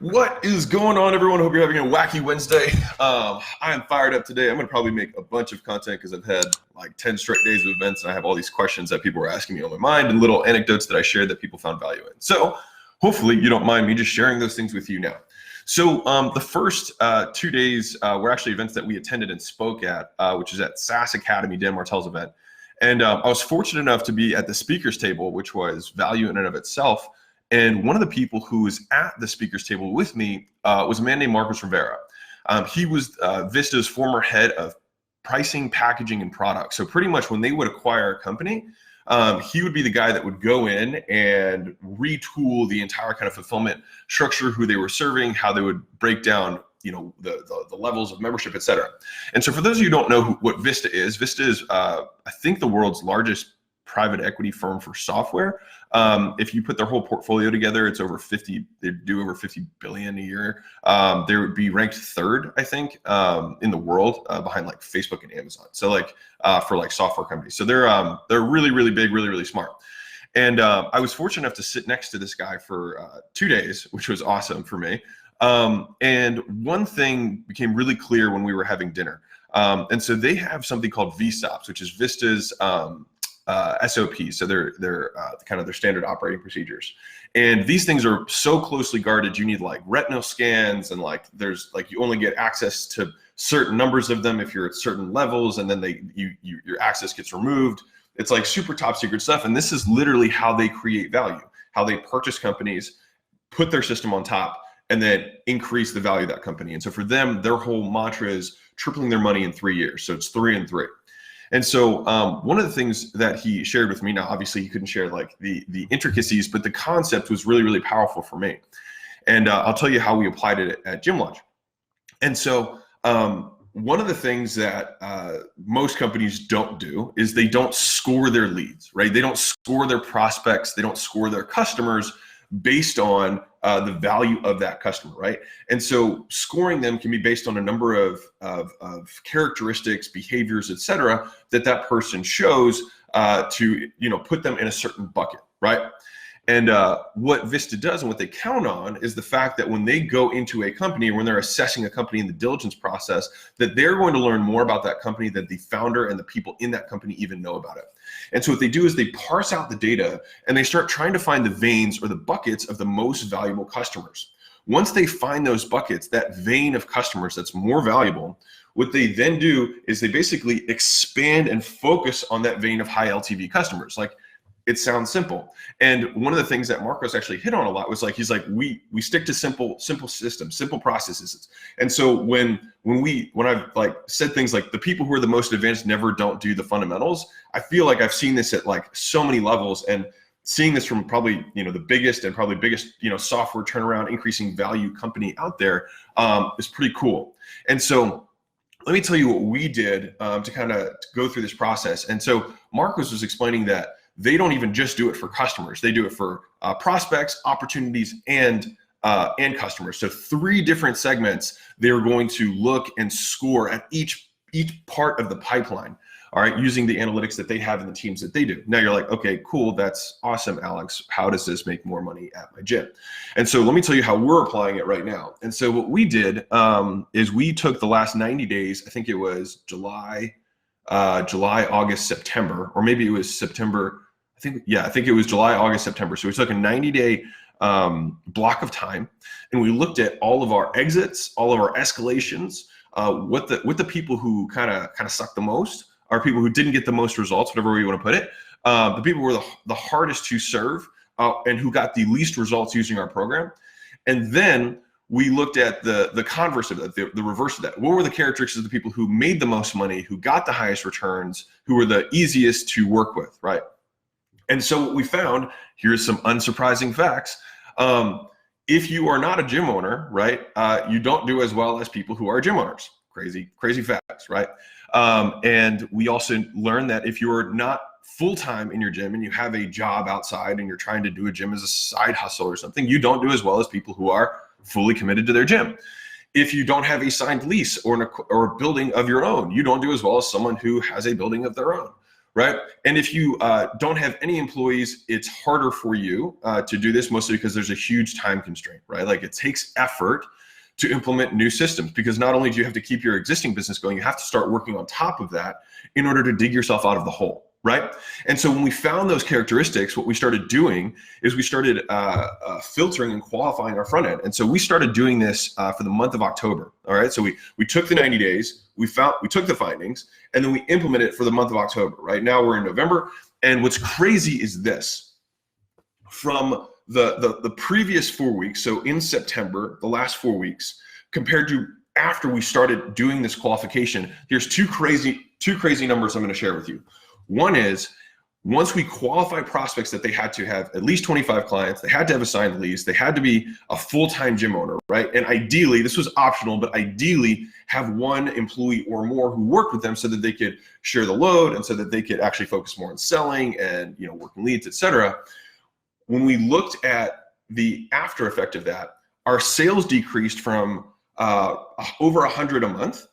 What is going on, everyone? Hope you're having a wacky Wednesday. I am fired up today. I'm going to probably make a bunch of content because I've had like 10 straight days of events and I have all these questions that people were asking me on my mind and little anecdotes that I shared that people found value in. So hopefully you don't mind me just sharing those things with you now. So the first 2 days were actually events that we attended and spoke at, which is at SaaS Academy, Dan Martell's event. And I was fortunate enough to be at the speakers table, which was value in and of itself. And one of the people who was at the speakers table with me was a man named Marcus Rivera. He was Vista's former head of pricing, packaging, and product. So pretty much when they would acquire a company, he would be the guy that would go in and retool the entire kind of fulfillment structure, who they were serving, how they would break down, you know, the levels of membership, et cetera. And so for those of you who don't know what Vista is I think the world's largest private equity firm for software. If you put their whole portfolio together, it's over 50, they do over 50 billion a year. They would be ranked third, I think, in the world behind like Facebook and Amazon. So like for like software companies. So they're really, really big, really, really smart. And I was fortunate enough to sit next to this guy for 2 days, which was awesome for me. And one thing became really clear when we were having dinner. And so they have something called VSOPs, which is Vista's SOPs, so they're kind of their standard operating procedures. And these things are so closely guarded, you need like retinal scans, and like there's like you only get access to certain numbers of them if you're at certain levels, and then your access gets removed. It's like super top secret stuff, and this is literally how they create value, how they purchase companies, put their system on top, and then increase the value of that company. And so for them, their whole mantra is tripling their money in 3 years. So it's 3 and 3. And so one of the things that he shared with me, now obviously he couldn't share like the intricacies, but the concept was really, really powerful for me. And I'll tell you how we applied it at Gym Launch. And so one of the things that most companies don't do is they don't score their leads, right? They don't score their prospects. They don't score their customers based on the value of that customer, right? And so scoring them can be based on a number of characteristics, behaviors, et cetera, that person shows to, you know, put them in a certain bucket, right? And what Vista does and what they count on is the fact that when they go into a company, or when they're assessing a company in the diligence process, that they're going to learn more about that company than the founder and the people in that company even know about it. And so what they do is they parse out the data and they start trying to find the veins or the buckets of the most valuable customers. Once they find those buckets, that vein of customers that's more valuable, what they then do is they basically expand and focus on that vein of high LTV customers. Like, it sounds simple. And one of the things that Marcos actually hit on a lot was like, he's like, we stick to simple systems, simple processes. And so when I've like said things like the people who are the most advanced never don't do the fundamentals, I feel like I've seen this at like so many levels, and seeing this from probably, you know, the biggest, you know, software turnaround, increasing value company out there is pretty cool. And so let me tell you what we did to kind of go through this process. And so Marcos was explaining that they don't even just do it for customers. They do it for prospects, opportunities, and customers. So 3 different segments they're going to look and score at each part of the pipeline, all right, using the analytics that they have in the teams that they do. Now you're like, okay, cool, that's awesome, Alex. How does this make more money at my gym? And so let me tell you how we're applying it right now. And so what we did is we took the last 90 days, I think it was July, August, September, or maybe it was September. I think it was July, August, September. So we took a 90-day block of time, and we looked at all of our exits, all of our escalations, what the people who kind of sucked the most, are people who didn't get the most results, whatever way you want to put it, the people who were the hardest to serve and who got the least results using our program. And then we looked at the converse of that, the reverse of that. What were the characteristics of the people who made the most money, who got the highest returns, who were the easiest to work with, right? And so what we found, here's some unsurprising facts. If you are not a gym owner, right, you don't do as well as people who are gym owners. Crazy facts, right? And we also learned that if you're not full-time in your gym and you have a job outside and you're trying to do a gym as a side hustle or something, you don't do as well as people who are fully committed to their gym. If you don't have a signed lease or a building of your own, you don't do as well as someone who has a building of their own, right? And if you don't have any employees, it's harder for you to do this, mostly because there's a huge time constraint, right? Like it takes effort to implement new systems, because not only do you have to keep your existing business going, you have to start working on top of that in order to dig yourself out of the hole, right? And so when we found those characteristics, what we started doing is we started filtering and qualifying our front end. And so we started doing this for the month of October, all right? So we took the 90 days, we took the findings, and then we implemented it for the month of October. Right now we're in November, and what's crazy is this: from the previous 4 weeks, so in September, the last 4 weeks, compared to after we started doing this qualification, here's two crazy numbers I'm going to share with you. One is, once we qualified prospects that they had to have at least 25 clients, they had to have a signed lease, they had to be a full-time gym owner, right? And ideally, this was optional, but ideally have one employee or more who worked with them so that they could share the load and so that they could actually focus more on selling and, you know, working leads, etc. When we looked at the after effect of that, our sales decreased from over 100 a month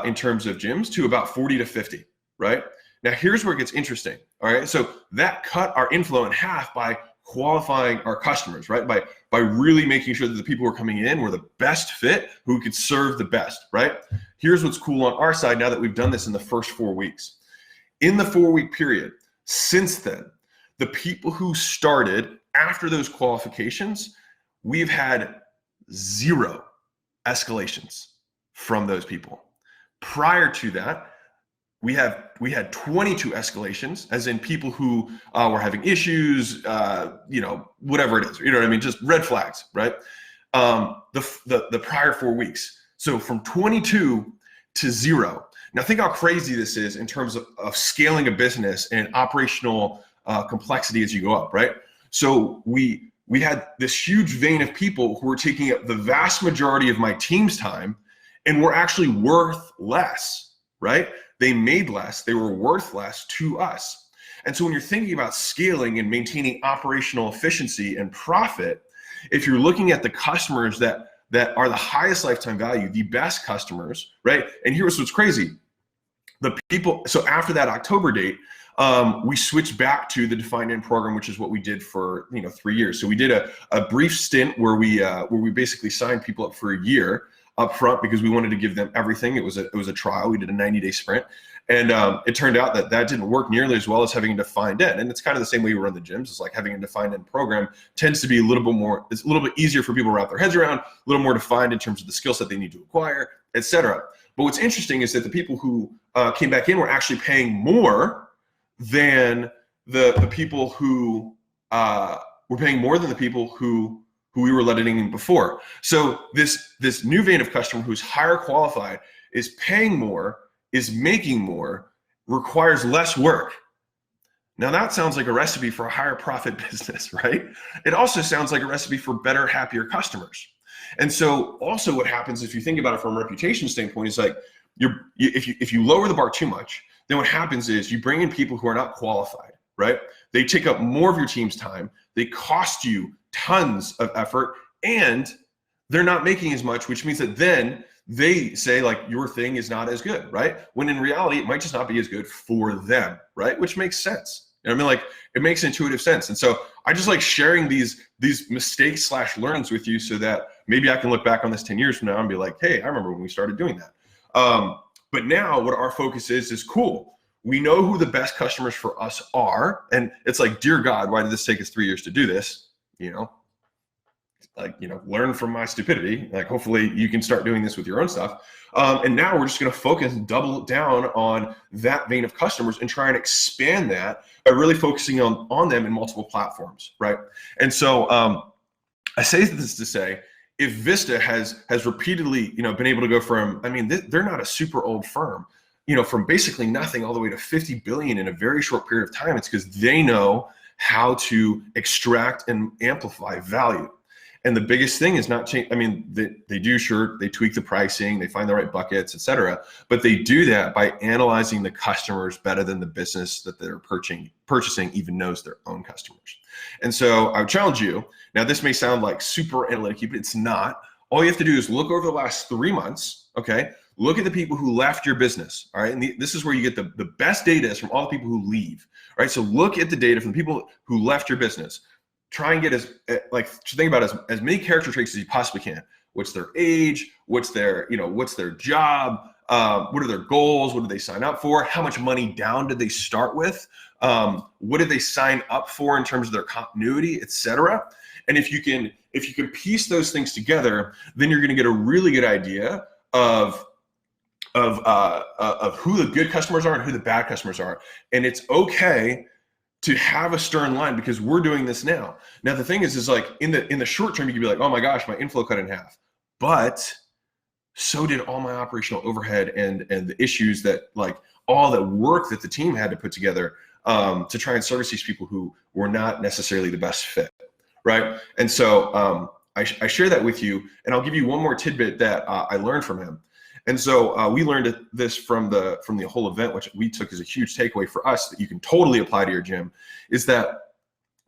in terms of gyms to about 40 to 50, right? Now, here's where it gets interesting, all right? So that cut our inflow in half by qualifying our customers, right? By really making sure that the people who are coming in were the best fit, who could serve the best, right? Here's what's cool on our side now that we've done this in the first 4 weeks. In the 4-week period, since then, the people who started after those qualifications, we've had 0 escalations from those people. Prior to that, we had 22 escalations, as in people who were having issues, you know, whatever it is, you know what I mean? Just red flags, right? The prior 4 weeks. So from 22 to 0. Now think how crazy this is in terms of scaling a business and operational complexity as you go up, right? So we had this huge vein of people who were taking up the vast majority of my team's time and were actually worth less, right? They made less, they were worth less to us. And so when you're thinking about scaling and maintaining operational efficiency and profit, if you're looking at the customers that are the highest lifetime value, the best customers, right? And here's what's crazy. The people, so after that October date, we switched back to the defined end program, which is what we did for 3 years. So we did a brief stint where we basically signed people up for a year up front because we wanted to give them everything. It was a trial. We did a 90-day sprint, and it turned out that didn't work nearly as well as having a defined end. And it's kind of the same way we run the gyms. It's like having a defined end program tends to be a little bit more. It's a little bit easier for people to wrap their heads around, a little more defined in terms of the skill set they need to acquire, etc. But what's interesting is that the people who came back in were actually paying more than the people who were paying more than the people who we were letting in before. So this new vein of customer who's higher qualified is paying more, is making more, requires less work. Now that sounds like a recipe for a higher profit business, right? It also sounds like a recipe for better, happier customers. And so also what happens if you think about it from a reputation standpoint is like if you lower the bar too much, then what happens is you bring in people who are not qualified, right? They take up more of your team's time. They cost you tons of effort, and they're not making as much, which means that then they say like your thing is not as good, right? When in reality, it might just not be as good for them, right? Which makes sense. You know what I mean? Like it makes intuitive sense. And so I just like sharing these mistakes / learnings with you so that maybe I can look back on this 10 years from now and be like, hey, I remember when we started doing that. But now what our focus is cool. We know who the best customers for us are. And it's like, dear God, why did this take us 3 years to do this? Learn from my stupidity. Like, hopefully you can start doing this with your own stuff. And now we're just going to focus and double down on that vein of customers and try and expand that by really focusing on them in multiple platforms, right? And so I say this to say, if Vista has repeatedly, been able to go from, they're not a super old firm, from basically nothing all the way to 50 billion in a very short period of time, it's because they know how to extract and amplify value. And the biggest thing is not change. They do, sure, they tweak the pricing, they find the right buckets, etc. But they do that by analyzing the customers better than the business that they're purchasing even knows their own customers. And so I would challenge you. Now, this may sound like super analytic, but it's not. All you have to do is look over the last 3 months, okay? Look at the people who left your business, all right? And this is where you get the best data is from all the people who leave, right? So look at the data from the people who left your business. Try and get think about as many character traits as you possibly can. What's their age? What's their job? What are their goals? What did they sign up for? How much money down did they start with? What did they sign up for in terms of their continuity, etc.? And if you can piece those things together, then you're going to get a really good idea of who the good customers are and who the bad customers are. And it's okay to have a stern line, because we're doing this now. Now the thing is like in the short term, you could be like, oh my gosh, my inflow cut in half, but so did all my operational overhead and the issues that all the work that the team had to put together to try and service these people who were not necessarily the best fit, right? And so I share that with you, and I'll give you one more tidbit that I learned from him. And so we learned this from the whole event, which we took as a huge takeaway for us that you can totally apply to your gym, is that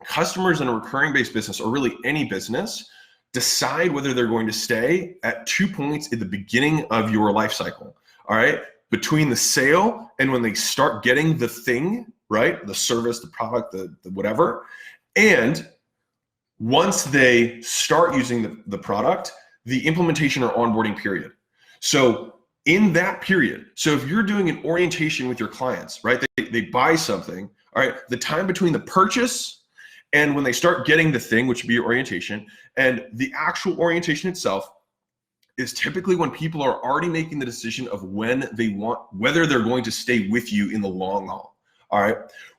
customers in a recurring based business, or really any business, decide whether they're going to stay at 2 points at the beginning of your life cycle, all right? Between the sale and when they start getting the thing, right? The service, the product, the whatever. And once they start using the product, the implementation or onboarding period. So in that period, so if you're doing an orientation with your clients, right? They buy something, all right? The time between the purchase and when they start getting the thing, which would be your orientation, and the actual orientation itself is typically when people are already making the decision of whether they're going to stay with you in the long haul, all right?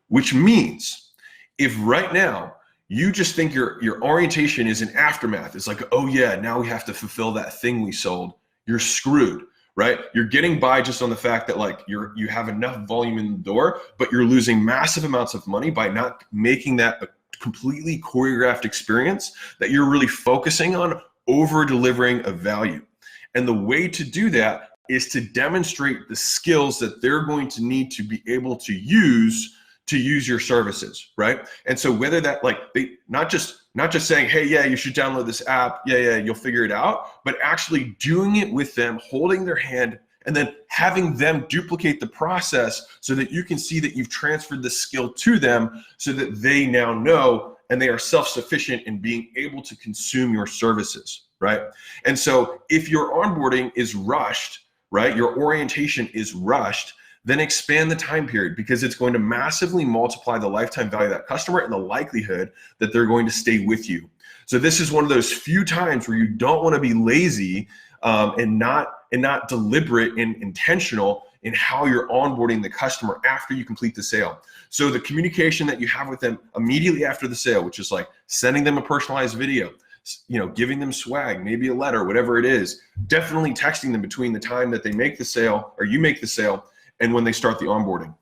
Which means if right now you just think your orientation is an aftermath, it's like, oh yeah, now we have to fulfill that thing we sold, you're screwed, right? You're getting by just on the fact that you have enough volume in the door, but you're losing massive amounts of money by not making that a completely choreographed experience that you're really focusing on over delivering a value. And the way to do that is to demonstrate the skills that they're going to need to be able to use your services, right? And so whether that they not just saying, hey, yeah, you should download this app, yeah, you'll figure it out, but actually doing it with them, holding their hand, and then having them duplicate the process so that you can see that you've transferred the skill to them so that they now know and they are self-sufficient in being able to consume your services, right? And so if your onboarding is rushed, right, your orientation is rushed, then expand the time period, because it's going to massively multiply the lifetime value of that customer and the likelihood that they're going to stay with you. So this is one of those few times where you don't want to be lazy and not deliberate and intentional in how you're onboarding the customer after you complete the sale. So the communication that you have with them immediately after the sale, which is like sending them a personalized video, giving them swag, maybe a letter, whatever it is, definitely texting them between the time that they make the sale or you make the sale and when they start the onboarding.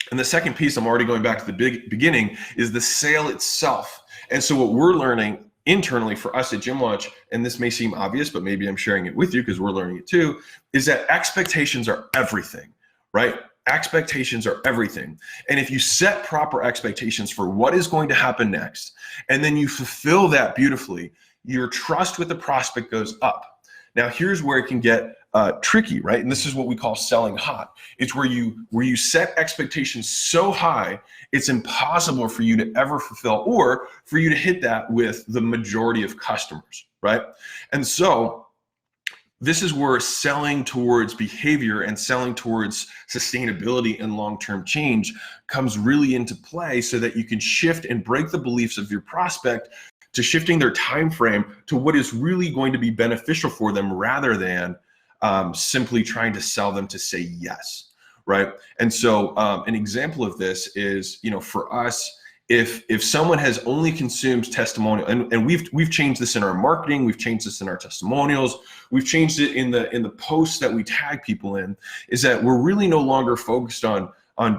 And the second piece, I'm already going back to the beginning, is the sale itself. And so what we're learning internally for us at Gym Launch, and this may seem obvious, but maybe I'm sharing it with you because we're learning it too, is that expectations are everything, right? Expectations are everything. And if you set proper expectations for what is going to happen next, and then you fulfill that beautifully, your trust with the prospect goes up. Now, here's where it can get tricky, right? And this is what we call selling hot. It's where you set expectations so high, it's impossible for you to ever fulfill or for you to hit that with the majority of customers, right? And so this is where selling towards behavior and selling towards sustainability and long-term change comes really into play, so that you can shift and break the beliefs of your prospect to shifting their time frame to what is really going to be beneficial for them, rather than simply trying to sell them to say yes, right? And so an example of this is, for us, if someone has only consumed testimonial, and we've changed this in our marketing, we've changed this in our testimonials, we've changed it in the posts that we tag people in, is that we're really no longer focused on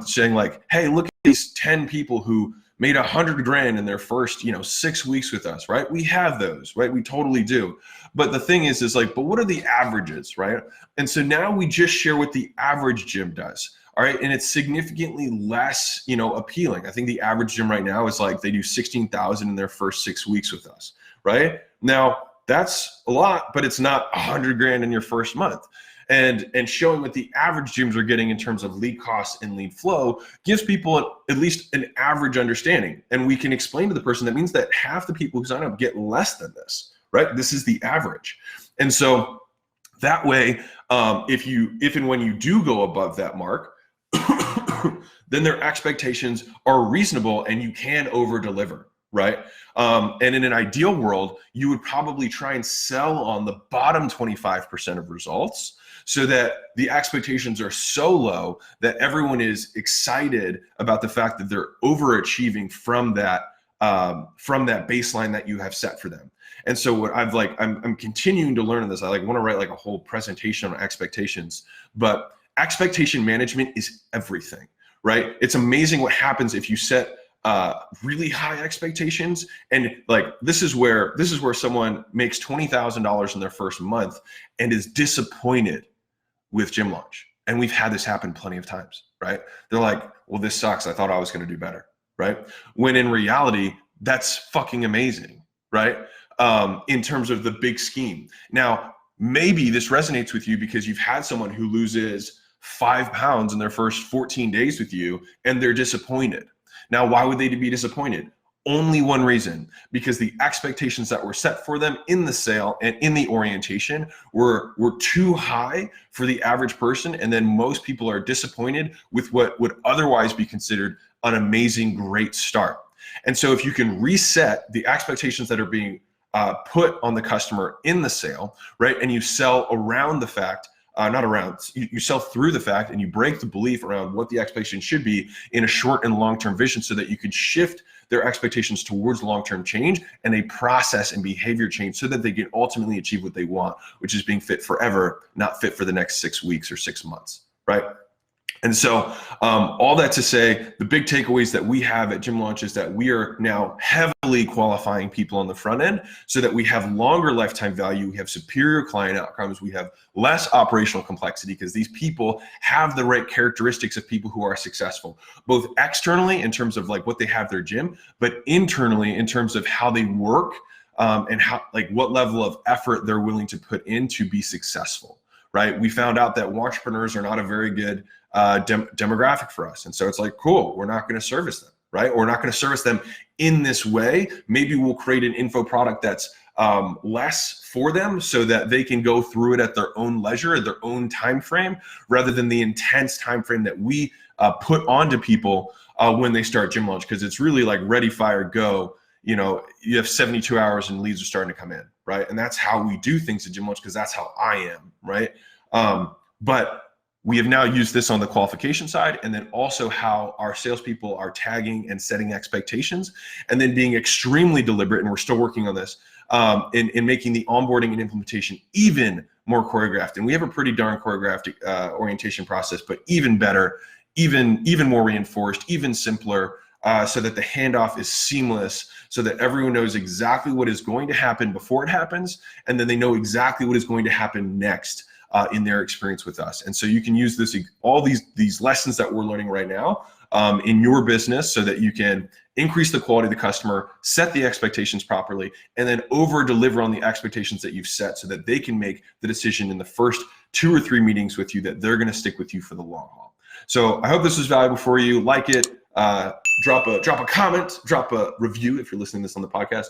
saying like, hey, look at these 10 people who made $100,000 in their first 6 weeks with us, right? We have those, right? We totally do. But the thing is like, but what are the averages, right? And so now we just share what the average gym does, all right? And it's significantly less, appealing. I think the average gym right now is like, they do 16,000 in their first 6 weeks with us, right? Now that's a lot, but it's not $100,000 in your first month. and showing what the average gyms are getting in terms of lead costs and lead flow gives people at least an average understanding. And we can explain to the person that means that half the people who sign up get less than this, right? This is the average. And so that way, if and when you do go above that mark, then their expectations are reasonable and you can over deliver, right? And in an ideal world, you would probably try and sell on the bottom 25% of results so that the expectations are so low that everyone is excited about the fact that they're overachieving from that baseline that you have set for them. And so what I'm continuing to learn this. I want to write a whole presentation on expectations, but expectation management is everything, right? It's amazing what happens if you set really high expectations. And this is where someone makes $20,000 in their first month and is disappointed with gym launch. And we've had this happen plenty of times, right? They're like, well, this sucks. I thought I was going to do better, right? When in reality, that's fucking amazing, right? In terms of the big scheme. Now, maybe this resonates with you because you've had someone who loses 5 pounds in their first 14 days with you and they're disappointed. Now, why would they be disappointed? Only one reason, because the expectations that were set for them in the sale and in the orientation were too high for the average person. And then most people are disappointed with what would otherwise be considered an amazing, great start. And so if you can reset the expectations that are being put on the customer in the sale, right? And you sell around the fact, you sell through the fact, and you break the belief around what the expectation should be in a short and long-term vision so that you can shift their expectations towards long-term change and a process and behavior change so that they can ultimately achieve what they want, which is being fit forever, not fit for the next 6 weeks or 6 months, right? And so all that to say, the big takeaways that we have at Gym Launch is that we are now heavily qualifying people on the front end so that we have longer lifetime value, we have superior client outcomes, we have less operational complexity because these people have the right characteristics of people who are successful, both externally in terms of what they have their gym, but internally in terms of how they work and how what level of effort they're willing to put in to be successful, right? We found out that entrepreneurs are not a very good demographic for us. And so it's cool, we're not going to service them, right? We're not going to service them in this way. Maybe we'll create an info product that's less for them so that they can go through it at their own leisure, at their own time frame, rather than the intense time frame that we put onto people when they start Gym Launch, because it's really ready, fire, go. You have 72 hours and leads are starting to come in, right? And that's how we do things at Gym Launch because that's how I am, right? But we have now used this on the qualification side, and then also how our salespeople are tagging and setting expectations, and then being extremely deliberate, and we're still working on this, in making the onboarding and implementation even more choreographed. And we have a pretty darn choreographed orientation process, but even better, even more reinforced, even simpler, so that the handoff is seamless, so that everyone knows exactly what is going to happen before it happens, and then they know exactly what is going to happen next in their experience with us. And so you can use all these lessons that we're learning right now in your business so that you can increase the quality of the customer, set the expectations properly, and then over deliver on the expectations that you've set so that they can make the decision in the first 2 or 3 meetings with you that they're going to stick with you for the long haul. So I hope this was valuable for you. Like it, drop a comment, drop a review if you're listening to this on the podcast.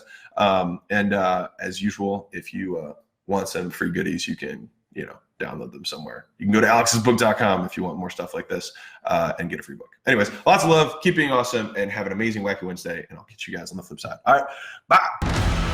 And as usual, if you want some free goodies, you can download them somewhere. You can go to alexsbook.com if you want more stuff like this and get a free book. Anyways, lots of love, keep being awesome, and have an amazing Wacky Wednesday, and I'll catch you guys on the flip side. All right, bye.